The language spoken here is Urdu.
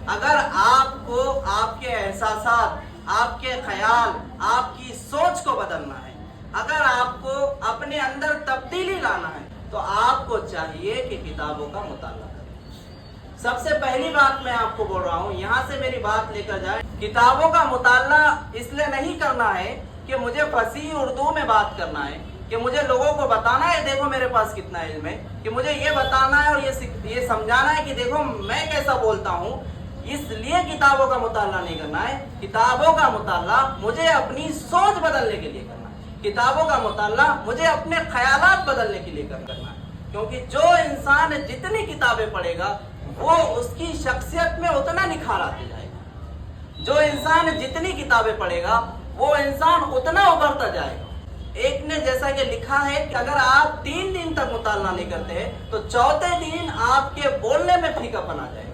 اگر آپ کو آپ کے احساسات، آپ کے خیال، آپ کی سوچ کو بدلنا ہے، اگر آپ کو اپنے اندر تبدیلی لانا ہے، تو آپ کو چاہیے کہ کتابوں کا مطالعہ کریں۔ سب سے پہلی بات میں آپ کو بول رہا ہوں، یہاں سے میری بات لے کر جائیں، کتابوں کا مطالعہ اس لیے نہیں کرنا ہے کہ مجھے فصیح اردو میں بات کرنا ہے، کہ مجھے لوگوں کو بتانا ہے دیکھو میرے پاس کتنا علم ہے، کہ مجھے یہ بتانا ہے اور یہ سمجھانا ہے کہ دیکھو میں کیسا بولتا ہوں۔ اس لیے کتابوں کا مطالعہ نہیں کرنا ہے۔ کتابوں کا مطالعہ مجھے اپنی سوچ بدلنے کے لیے کرنا ہے، کتابوں کا مطالعہ مجھے اپنے خیالات بدلنے کے لیے کرنا ہے، کیونکہ جو انسان جتنی کتابیں پڑھے گا وہ اس کی شخصیت میں اتنا نکھار آتے جائے گا۔ جو انسان جتنی کتابیں پڑھے گا وہ انسان اتنا ابھرتا جائے گا۔ ایک نے جیسا کہ لکھا ہے کہ اگر آپ 3 دن تک مطالعہ نہیں کرتے تو چوتھے دن آپ کے بولنے میں پھیکا پن آ جائے گا۔